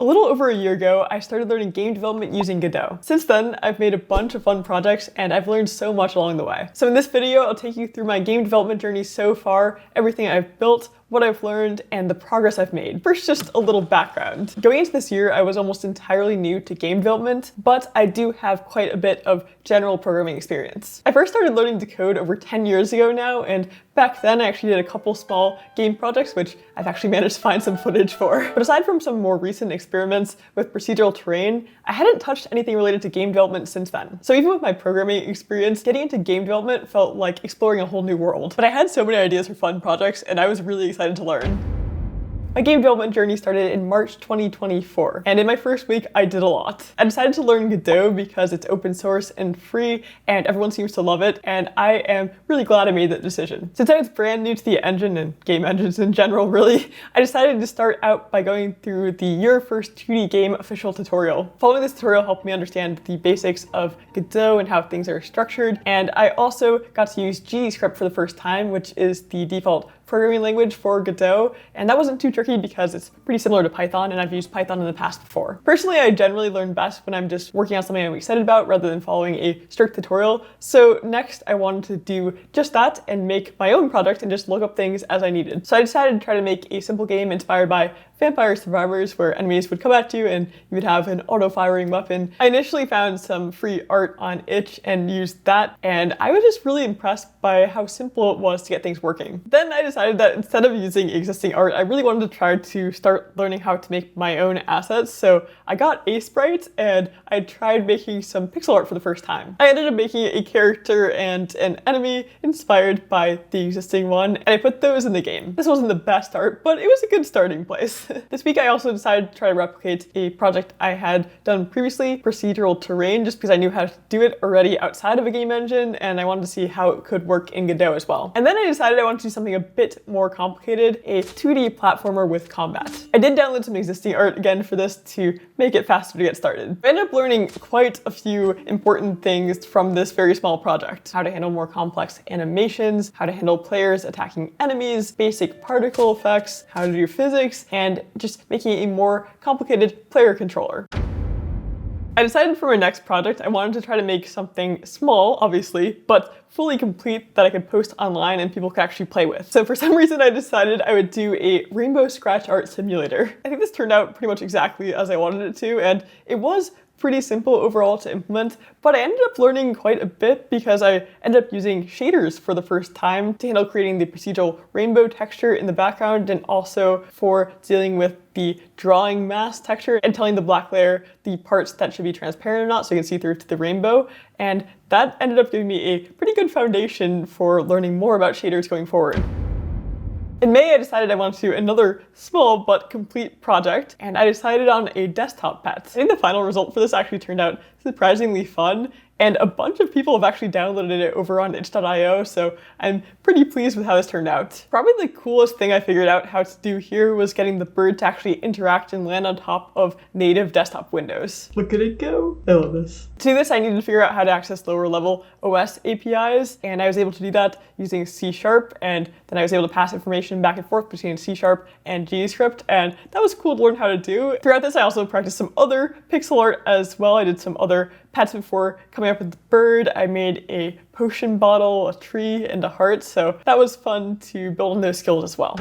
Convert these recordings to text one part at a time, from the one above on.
A little over a year ago, I started learning game development using Godot. Since then, I've made a bunch of fun projects and I've learned so much along the way. So in this video, I'll take you through my game development journey so far, everything I've built, what I've learned, and the progress I've made. First, just a little background. Going into this year, I was almost entirely new to game development, but I do have quite a bit of general programming experience. I first started learning to code over 10 years ago now, and back then I actually did a couple small game projects, which I've actually managed to find some footage for. But aside from some more recent experiments with procedural terrain, I hadn't touched anything related to game development since then. So even with my programming experience, getting into game development felt like exploring a whole new world. But I had so many ideas for fun projects, and I was really excited to learn. My game development journey started in March 2024, and in my first week, I did a lot. I decided to learn Godot because it's open source and free, and everyone seems to love it, and I am really glad I made that decision. Since I was brand new to the engine, and game engines in general really, I decided to start out by going through the Your First 2D Game official tutorial. Following this tutorial helped me understand the basics of Godot and how things are structured, and I also got to use GScript for the first time, which is the default programming language for Godot, and that wasn't too tricky because it's pretty similar to Python, and I've used Python in the past before. Personally, I generally learn best when I'm just working on something I'm excited about rather than following a strict tutorial. So next, I wanted to do just that and make my own product and just look up things as I needed. So I decided to try to make a simple game inspired by Vampire Survivors, where enemies would come at you and you would have an auto-firing weapon. I initially found some free art on itch and used that, and I was just really impressed by how simple it was to get things working. Then I decided that instead of using existing art, I really wanted to try to start learning how to make my own assets. So I got a sprite and I tried making some pixel art for the first time. I ended up making a character and an enemy inspired by the existing one, and I put those in the game. This wasn't the best art, but it was a good starting place. This week I also decided to try to replicate a project I had done previously, procedural terrain, just because I knew how to do it already outside of a game engine, and I wanted to see how it could work in Godot as well. And then I decided I wanted to do something a bit more complicated, a 2D platformer with combat. I did download some existing art again for this to make it faster to get started. I ended up learning quite a few important things from this very small project. How to handle more complex animations, how to handle players attacking enemies, basic particle effects, how to do physics, and just making a more complicated player controller. I decided for my next project, I wanted to try to make something small, obviously, but fully complete that I could post online and people could actually play with. So for some reason, I decided I would do a rainbow scratch art simulator. I think this turned out pretty much exactly as I wanted it to, and it was pretty simple overall to implement, but I ended up learning quite a bit because I ended up using shaders for the first time to handle creating the procedural rainbow texture in the background, and also for dealing with the drawing mask texture and telling the black layer the parts that should be transparent or not so you can see through to the rainbow. And that ended up giving me a pretty good foundation for learning more about shaders going forward. In May, I decided I wanted to do another small but complete project, and I decided on a desktop pet. I think the final result for this actually turned out surprisingly fun, and a bunch of people have actually downloaded it over on itch.io, so I'm pretty pleased with how this turned out. Probably the coolest thing I figured out how to do here was getting the bird to actually interact and land on top of native desktop windows. Look at it go. I love this. To do this, I needed to figure out how to access lower level OS APIs, and I was able to do that using C#, and then I was able to pass information back and forth between C# and GScript, and that was cool to learn how to do. Throughout this, I also practiced some other pixel art as well. I did some other pets before coming up with the bird. I made a potion bottle, a tree, and a heart, so that was fun to build on those skills as well.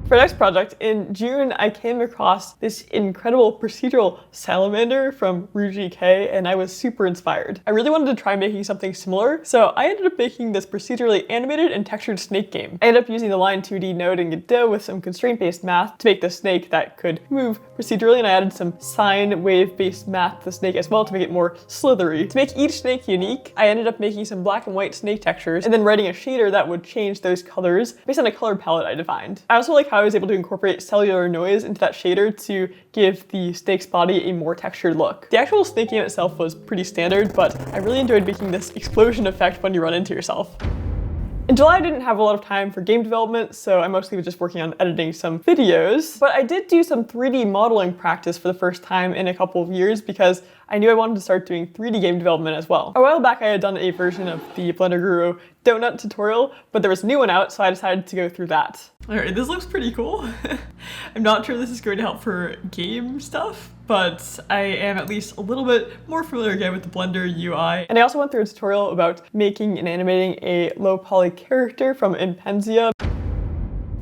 For our next project, in June, I came across this incredible procedural salamander from RuGK, and I was super inspired. I really wanted to try making something similar, so I ended up making this procedurally animated and textured snake game. I ended up using the Line 2D node in Godot with some constraint-based math to make the snake that could move procedurally, and I added some sine wave-based math to the snake as well to make it more slithery. To make each snake unique, I ended up making some black and white snake textures, and then writing a shader that would change those colors based on a color palette I defined. I also like how I was able to incorporate cellular noise into that shader to give the snake's body a more textured look. The actual snake game itself was pretty standard, but I really enjoyed making this explosion effect when you run into yourself. In July, I didn't have a lot of time for game development, so I mostly was just working on editing some videos. But I did do some 3D modeling practice for the first time in a couple of years because I knew I wanted to start doing 3D game development as well. A while back, I had done a version of the Blender Guru donut tutorial, but there was a new one out, so I decided to go through that. All right, this looks pretty cool. I'm not sure this is going to help for game stuff, but I am at least a little bit more familiar again with the Blender UI. And I also went through a tutorial about making and animating a low poly character from Impenzia.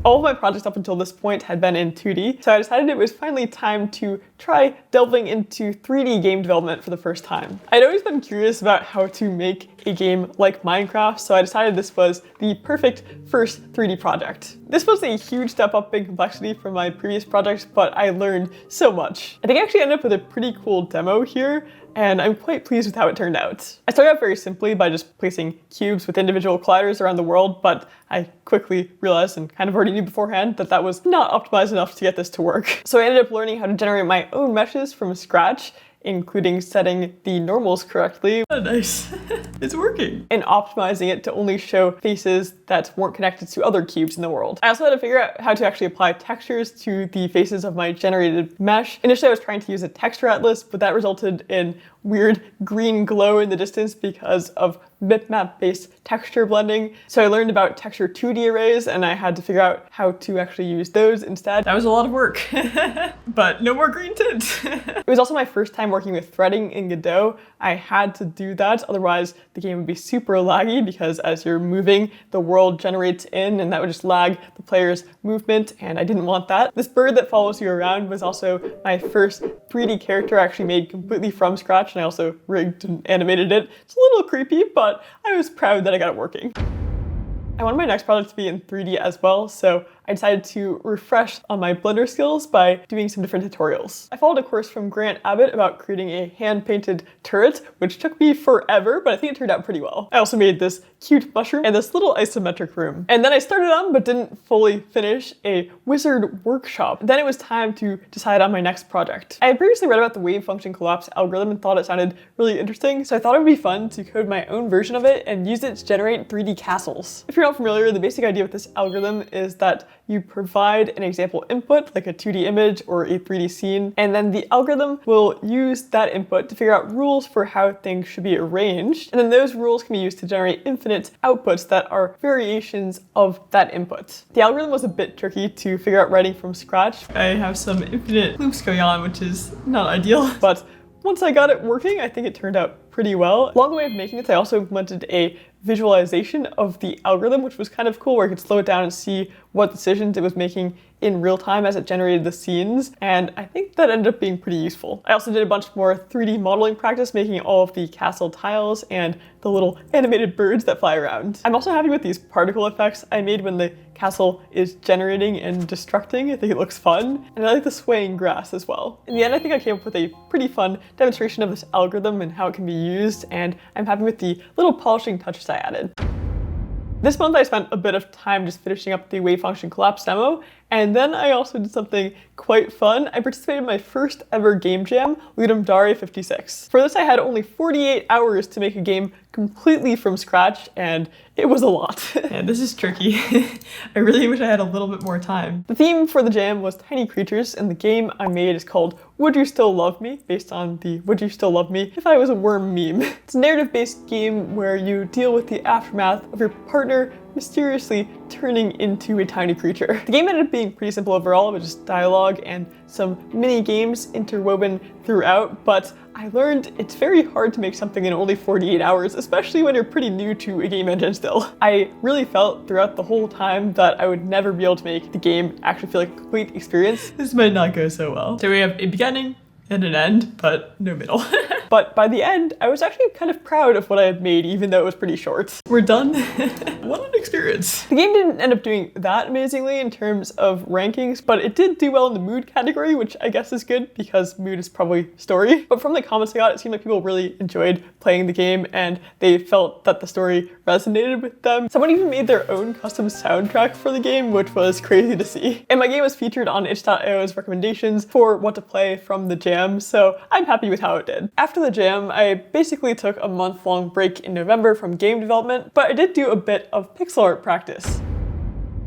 All of my projects up until this point had been in 2D, so I decided it was finally time to try delving into 3D game development for the first time. I'd always been curious about how to make a game like Minecraft, so I decided this was the perfect first 3D project. This was a huge step up in complexity from my previous projects, but I learned so much. I think I actually ended up with a pretty cool demo here, and I'm quite pleased with how it turned out. I started out very simply by just placing cubes with individual colliders around the world, but I quickly realized, and kind of already knew beforehand, that that was not optimized enough to get this to work. So I ended up learning how to generate my own meshes from scratch, including setting the normals correctly. Oh, nice. It's working. And optimizing it to only show faces that weren't connected to other cubes in the world. I also had to figure out how to actually apply textures to the faces of my generated mesh. Initially, I was trying to use a texture atlas, but that resulted in weird green glow in the distance because of bitmap-based texture blending. So I learned about texture 2D arrays, and I had to figure out how to actually use those instead. That was a lot of work, but no more green tint. It was also my first time working with threading in Godot. I had to do that, otherwise the game would be super laggy because as you're moving, the world generates in and that would just lag the player's movement, and I didn't want that. This bird that follows you around was also my first 3D character I actually made completely from scratch, and I also rigged and animated it. It's a little creepy, but I was proud that I got it working. I wanted my next project to be in 3D as well, so I decided to refresh on my Blender skills by doing some different tutorials. I followed a course from Grant Abbott about creating a hand-painted turret, which took me forever, but I think it turned out pretty well. I also made this cute mushroom and this little isometric room. And then I started on, but didn't fully finish, a wizard workshop. Then it was time to decide on my next project. I had previously read about the wave function collapse algorithm and thought it sounded really interesting, so I thought it would be fun to code my own version of it and use it to generate 3D castles. If you're not familiar, the basic idea with this algorithm is that you provide an example input, like a 2D image or a 3D scene, and then the algorithm will use that input to figure out rules for how things should be arranged, and then those rules can be used to generate infinite outputs that are variations of that input. The algorithm was a bit tricky to figure out writing from scratch. I have some infinite loops going on, which is not ideal, but once I got it working, I think it turned out pretty well. Along the way of making it, I also implemented a visualization of the algorithm, which was kind of cool, where I could slow it down and see what decisions it was making in real time as it generated the scenes, and I think that ended up being pretty useful. I also did a bunch more 3D modeling practice, making all of the castle tiles and the little animated birds that fly around. I'm also happy with these particle effects I made when the castle is generating and destructing. I think it looks fun, and I like the swaying grass as well. In the end, I think I came up with a pretty fun demonstration of this algorithm and how it can be used, and I'm happy with the little polishing touches I added. This month I spent a bit of time just finishing up the wave function collapse demo, and then I also did something quite fun. I participated in my first ever game jam, Ludum Dare 56. For this I had only 48 hours to make a game completely from scratch, and it was a lot. And this is tricky. I really wish I had a little bit more time. The theme for the jam was tiny creatures, and the game I made is called Would You Still Love Me, based on the Would You Still Love Me If I Was a Worm meme. It's a narrative-based game where you deal with the aftermath of your partner mysteriously turning into a tiny creature. The game ended up being pretty simple overall. It was just dialogue and some mini games interwoven throughout, but I learned it's very hard to make something in only 48 hours, especially when you're pretty new to a game engine still. I really felt throughout the whole time that I would never be able to make the game actually feel like a complete experience. This might not go so well. So we have a beginning and an end, but no middle. But by the end, I was actually kind of proud of what I had made, even though it was pretty short. We're done. What an experience. The game didn't end up doing that amazingly in terms of rankings, but it did do well in the mood category, which I guess is good because mood is probably story. But from the comments I got, it seemed like people really enjoyed playing the game and they felt that the story resonated with them. Someone even made their own custom soundtrack for the game, which was crazy to see. And my game was featured on itch.io's recommendations for what to play from the jam. jam, so I'm happy with how it did. After the jam, I basically took a month-long break in November from game development, but I did do a bit of pixel art practice.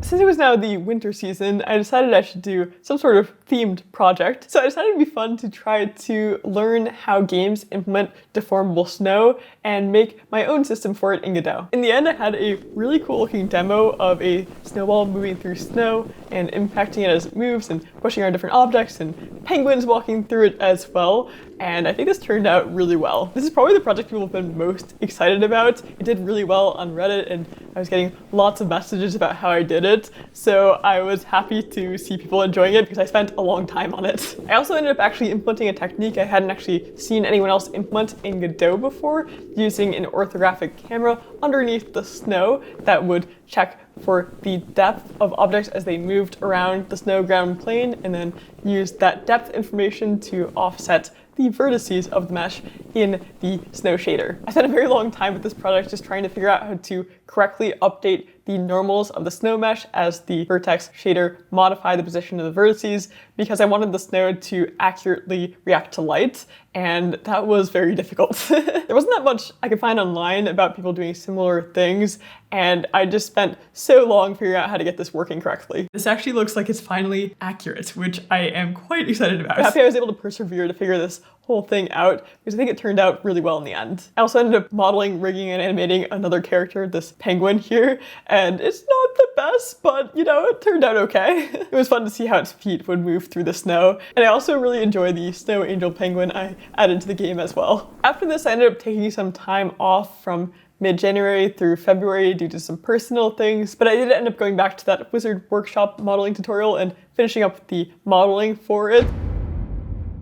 Since it was now the winter season, I decided I should do some sort of themed project. So I decided it'd be fun to try to learn how games implement deformable snow and make my own system for it in Godot. In the end, I had a really cool looking demo of a snowball moving through snow and impacting it as it moves and pushing around different objects and penguins walking through it as well. And I think this turned out really well. This is probably the project people have been most excited about. It did really well on Reddit and I was getting lots of messages about how I did it. So I was happy to see people enjoying it because I spent a long time on it. I also ended up actually implementing a technique I hadn't actually seen anyone else implement in Godot before, using an orthographic camera underneath the snow that would check for the depth of objects as they moved around the snow ground plane and then use that depth information to offset the vertices of the mesh in the snow shader. I spent a very long time with this project just trying to figure out how to correctly update the normals of the snow mesh as the vertex shader modify the position of the vertices because I wanted the snow to accurately react to light, and that was very difficult. There wasn't that much I could find online about people doing similar things, and I just spent so long figuring out how to get this working correctly. This actually looks like it's finally accurate, which I am quite excited about. I'm happy I was able to persevere to figure this whole thing out because I think it turned out really well in the end. I also ended up modeling, rigging, and animating another character, this penguin here, and it's not the best, but you know, it turned out okay. It was fun to see how its feet would move through the snow, and I also really enjoy the snow angel penguin I added to the game as well. After this, I ended up taking some time off from mid-January through February due to some personal things, but I did end up going back to that Wizard Workshop modeling tutorial and finishing up the modeling for it.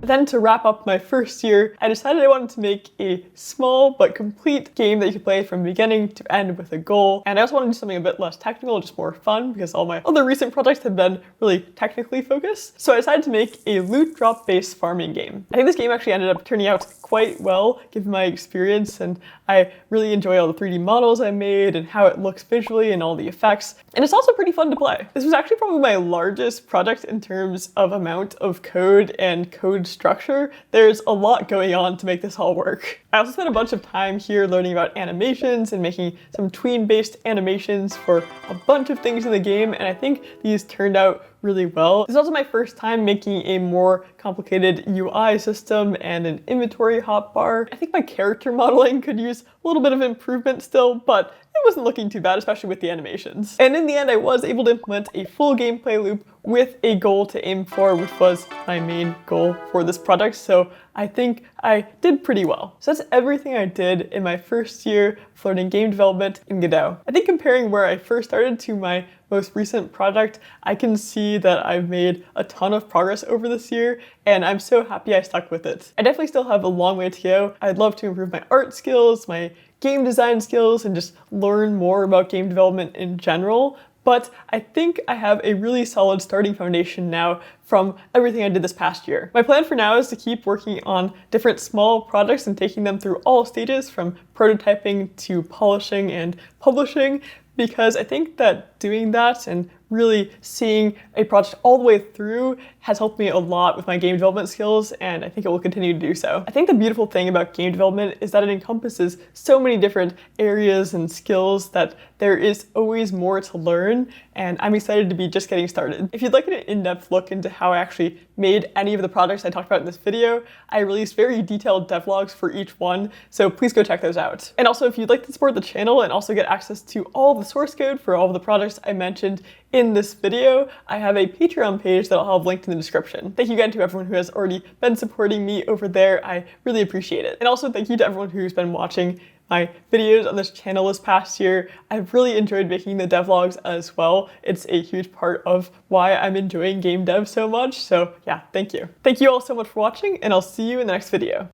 Then to wrap up my first year, I decided I wanted to make a small but complete game that you could play from beginning to end with a goal. And I also wanted to do something a bit less technical, just more fun, because all my other recent projects have been really technically focused. So I decided to make a loot drop based farming game. I think this game actually ended up turning out quite well given my experience, and I really enjoy all the 3D models I made and how it looks visually and all the effects. And it's also pretty fun to play. This was actually probably my largest project in terms of amount of code and code structure. There's a lot going on to make this all work. I also spent a bunch of time here learning about animations and making some tween-based animations for a bunch of things in the game, and I think these turned out really well. This is also my first time making a more complicated UI system and an inventory hotbar. I think my character modeling could use a little bit of improvement still, but it wasn't looking too bad, especially with the animations. And in the end, I was able to implement a full gameplay loop with a goal to aim for, which was my main goal for this project. So I think I did pretty well. So that's everything I did in my first year of learning game development in Godot. I think comparing where I first started to my most recent project, I can see that I've made a ton of progress over this year, and I'm so happy I stuck with it. I definitely still have a long way to go. I'd love to improve my art skills, my game design skills, and just learn more about game development in general. But I think I have a really solid starting foundation now from everything I did this past year. My plan for now is to keep working on different small projects and taking them through all stages from prototyping to polishing and publishing, because I think that doing that and really seeing a project all the way through has helped me a lot with my game development skills, and I think it will continue to do so. I think the beautiful thing about game development is that it encompasses so many different areas and skills that there is always more to learn, and I'm excited to be just getting started. If you'd like an in-depth look into how I actually made any of the projects I talked about in this video, I released very detailed devlogs for each one, so please go check those out. And also, if you'd like to support the channel and also get access to all the source code for all of the projects I mentioned in this video, I have a Patreon page that I'll have linked in the description. Thank you again to everyone who has already been supporting me over there. I really appreciate it. And also thank you to everyone who's been watching my videos on this channel this past year. I've really enjoyed making the devlogs as well. It's a huge part of why I'm enjoying game dev so much. So yeah, thank you. Thank you all so much for watching, and I'll see you in the next video.